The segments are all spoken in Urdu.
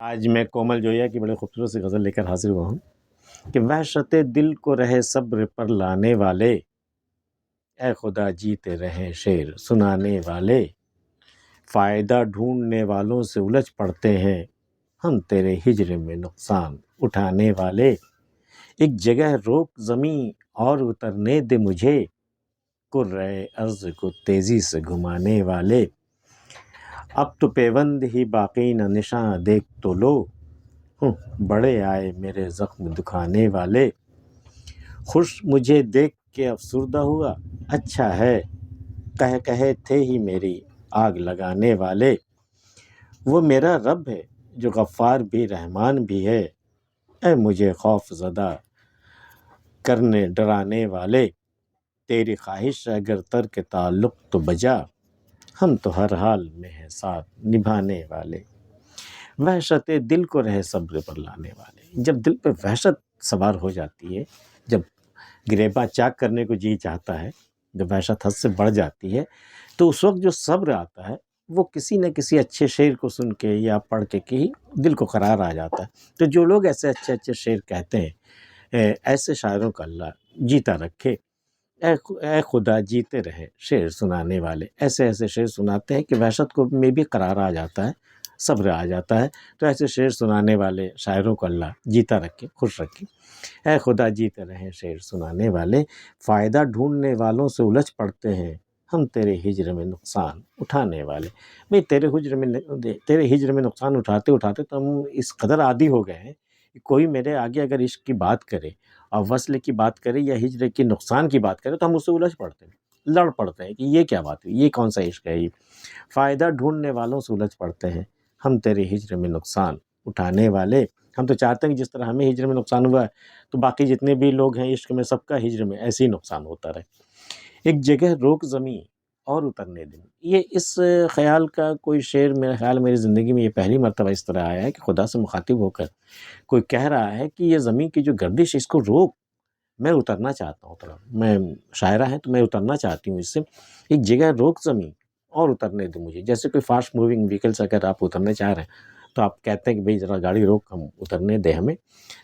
آج میں کومل جویا کی بڑے خوبصورت سی غزل لے کر حاضر ہوا ہوں کہ وحشت دل کو رہے صبر پر لانے والے، اے خدا جیتے رہیں شعر سنانے والے، فائدہ ڈھونڈنے والوں سے الجھ پڑتے ہیں ہم تیرے ہجر میں نقصان اٹھانے والے، ایک جگہ روک زمیں اور اترنے دے مجھے، کرۂ ارض کو تیزی سے گھمانے والے، اب تو پیوند ہی باقی نہ نشاں دیکھ تو لو، بڑے آئے میرے زخم دکھانے والے، خوش مجھے دیکھ کے افسردہ ہوا اچھا ہے، کہے تھے ہی میری آگ لگانے والے، وہ میرا رب ہے جو غفار بھی رحمان بھی ہے، اے مجھے خوف زدہ کرنے ڈرانے والے، تیری خواہش اگر ترک تعلق تو بجا، ہم تو ہر حال میں ہیں ساتھ نبھانے والے، وحشت دل کو رہے صبر پر لانے والے۔ جب دل پہ وحشت سوار ہو جاتی ہے، جب گریباں چاک کرنے کو جی چاہتا ہے، جب وحشت حد سے بڑھ جاتی ہے، تو اس وقت جو صبر آتا ہے وہ کسی نہ کسی اچھے شعر کو سن کے یا پڑھ کے ہی دل کو قرار آ جاتا ہے۔ تو جو لوگ ایسے اچھے اچھے شعر کہتے ہیں، ایسے شاعروں کا اللہ جیتا رکھے، اے خدا جیتے رہے شعر سنانے والے، ایسے ایسے شعر سناتے ہیں کہ وحشت کو میں بھی قرار آ جاتا ہے، صبر آ جاتا ہے۔ تو ایسے شعر سنانے والے شاعروں کو اللہ جیتا رکھے، خوش رکھے، اے خدا جیتے رہیں شعر سنانے والے، فائدہ ڈھونڈنے والوں سے الجھ پڑتے ہیں ہم تیرے ہجر میں نقصان اٹھانے والے۔ بھئی تیرے ہجر میں نقصان اٹھاتے اٹھاتے تو ہم اس قدر عادی ہو گئے ہیں کہ کوئی میرے آگے اگر عشق کی بات کرے اور وصل کی بات کرے یا ہجر کی نقصان کی بات کرے تو ہم اس سے الجھ پڑتے ہیں، لڑ پڑتے ہیں کہ یہ کیا بات ہے، یہ کون سا عشق ہے، یہ فائدہ ڈھونڈنے والوں سے الجھ پڑتے ہیں ہم تیرے ہجر میں نقصان اٹھانے والے۔ ہم تو چاہتے ہیں کہ جس طرح ہمیں ہجر میں نقصان ہوا ہے تو باقی جتنے بھی لوگ ہیں عشق میں سب کا ہجر میں ایسے ہی نقصان ہوتا رہے۔ ایک جگہ روک زمیں اور اترنے دیں، یہ اس خیال کا کوئی شعر میرا خیال میری زندگی میں یہ پہلی مرتبہ اس طرح آیا ہے کہ خدا سے مخاطب ہو کر کوئی کہہ رہا ہے کہ یہ زمین کی جو گردش ہے اس کو روک، میں اترنا چاہتا ہوں تھوڑا، میں شاعرہ ہیں تو میں اترنا چاہتی ہوں اس سے، ایک جگہ روک زمین اور اترنے دے مجھے۔ جیسے کوئی فاسٹ موونگ وہیکل سے اگر آپ اترنے چاہ رہے ہیں تو آپ کہتے ہیں کہ بھئی ذرا گاڑی روک، ہم اترنے دے ہمیں،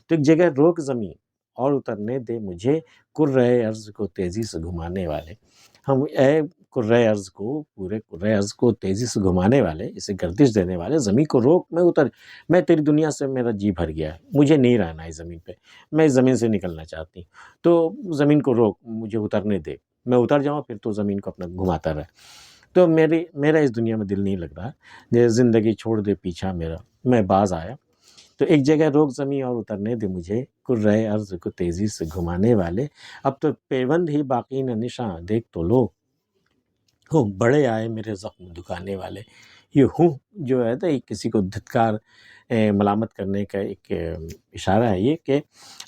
تو ایک جگہ روک زمین اور اترنے دے مجھے، کرۂ ارض کو تیزی سے گھمانے والے، ہم اے کرۂ ارض کو، پورے کرۂ ارض کو تیزی سے گھمانے والے، اسے گردش دینے والے، زمین کو روک، میں تیری دنیا سے میرا جی بھر گیا ہے، مجھے نہیں رہنا اس زمین پہ، میں اس زمین سے نکلنا چاہتی ہوں، تو زمین کو روک، مجھے اترنے دے، میں اتر جاؤں پھر تو زمین کو اپنا گھماتا رہے، تو میرا اس دنیا میں دل نہیں لگ رہا، زندگی چھوڑ دے پیچھا میرا، میں باز آیا، تو ایک جگہ روک زمیں اور اترنے دے مجھے، کرۂ ارض کو تیزی سے گھمانے والے، اب تو پیوند ہی باقی نہ نشاں دیکھ تو لو، بڑے آئے میرے زخم دکھانے والے۔ یہ جو ہے نا، یہ کسی کو دھتکار ملامت کرنے کا ایک اشارہ ہے، یہ کہ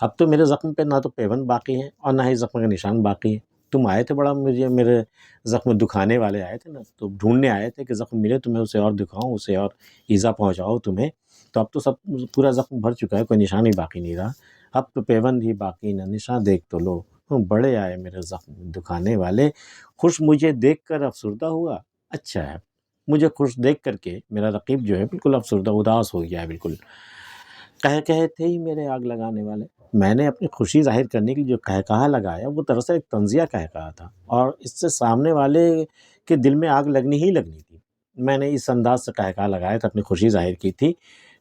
اب تو میرے زخم پہ نہ تو پیوند باقی ہے اور نہ ہی زخم کا نشان باقی ہے، تم آئے تھے بڑا مجھے میرے زخم دکھانے والے آئے تھے نا، تو ڈھونڈنے آئے تھے کہ زخم ملے تو میں اسے اور دکھاؤں، اسے اور ایذا پہنچاؤ تمہیں، تو اب تو سب پورا زخم بھر چکا ہے، کوئی نشان ہی باقی نہیں رہا، اب تو پیوند ہی باقی نہ نشاں دیکھ تو لو، بڑے آئے میرے زخم دکھانے والے، خوش مجھے دیکھ کر افسردہ ہوا اچھا ہے، مجھے خوش دیکھ کر کے میرا رقیب جو ہے بالکل افسردہ اداس ہو گیا ہے، بالکل کہے تھے ہی میرے آگ لگانے والے، میں نے اپنی خوشی ظاہر کرنے کے لیے جو کہا لگایا وہ دراصل ایک طنزیہ کہا تھا، اور اس سے سامنے والے کے دل میں آگ لگنی ہی لگنی تھی، میں نے اس انداز سے کہا لگایا تھا، اپنی خوشی ظاہر کی تھی،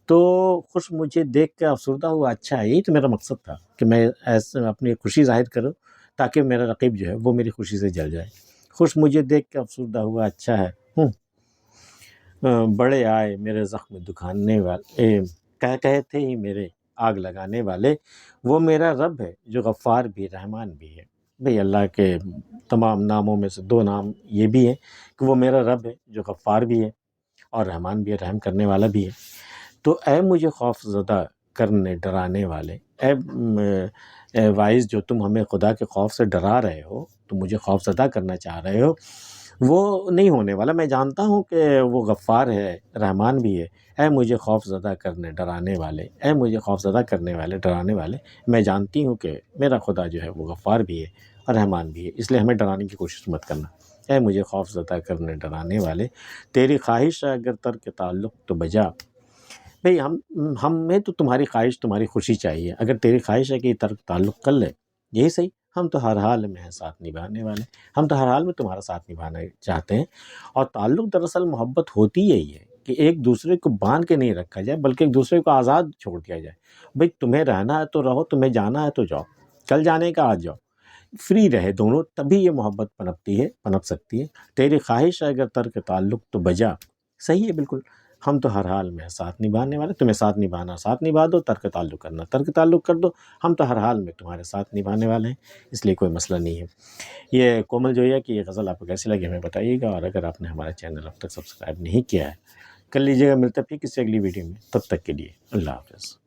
تو خوش مجھے دیکھ کے افسردہ ہوا اچھا ہے، یہی تو میرا مقصد تھا کہ میں ایسے اپنی خوشی ظاہر کروں تاکہ میرا رقیب جو ہے وہ میری خوشی سے جل جائے، خوش مجھے دیکھ کے افسردہ ہوا اچھا ہے، بڑے آئے میرے زخم دکھانے والے، کہے تھے ہی میرے آگ لگانے والے، وہ میرا رب ہے جو غفار بھی رحمان بھی ہے۔ بھئی اللہ کے تمام ناموں میں سے دو نام یہ بھی ہیں کہ وہ میرا رب ہے جو غفار بھی ہے اور رحمان بھی ہے، رحم کرنے والا بھی ہے، تو اے مجھے خوف زدہ کرنے ڈرانے والے، اے وائز جو تم ہمیں خدا کے خوف سے ڈرا رہے ہو، تم مجھے خوف زدہ کرنا چاہ رہے ہو، وہ نہیں ہونے والا، میں جانتا ہوں کہ وہ غفار ہے، رحمان بھی ہے، اے مجھے خوف زدہ کرنے ڈرانے والے، اے مجھے خوف زدہ کرنے والے ڈرانے والے، میں جانتی ہوں کہ میرا خدا جو ہے وہ غفار بھی ہے اور رحمان بھی ہے، اس لیے ہمیں ڈرانے کی کوشش مت کرنا، اے مجھے خوف زدہ کرنے ڈرانے والے، تیری خواہش ہے اگر ترک تعلق تو بجا، بھئی ہمیں تو تمہاری خواہش تمہاری خوشی چاہیے، اگر تیری خواہش ہے کہ یہ ترک تعلق کر لے یہی صحیح، ہم تو ہر حال میں ہیں ساتھ نبھانے والے، ہم تو ہر حال میں تمہارا ساتھ نبھانا چاہتے ہیں۔ اور تعلق دراصل محبت ہوتی یہی ہے کہ ایک دوسرے کو باندھ کے نہیں رکھا جائے بلکہ ایک دوسرے کو آزاد چھوڑ دیا جائے۔ بھئی تمہیں رہنا ہے تو رہو، تمہیں جانا ہے تو جاؤ، چل جانے کا آج جاؤ، فری رہے دونوں، تبھی یہ محبت پنپتی ہے، پنپ سکتی ہے۔ تیری خواہش ہے اگر ترک تعلق تو بجا، صحیح ہے بالکل، ہم تو ہر حال میں ساتھ نبھانے والے، تمہیں ساتھ نبھانا ساتھ نبھا دو، ترک تعلق کرنا ترک تعلق کر دو، ہم تو ہر حال میں تمہارے ساتھ نبھانے والے ہیں، اس لیے کوئی مسئلہ نہیں ہے۔ یہ کومل جویا کی یہ غزل آپ کو کیسی لگی ہمیں بتائیے گا، اور اگر آپ نے ہمارا چینل اب تک سبسکرائب نہیں کیا ہے کر لیجیے گا۔ ملتے ہیں پھر کسی اگلی ویڈیو میں، تب تک کے لیے اللہ حافظ۔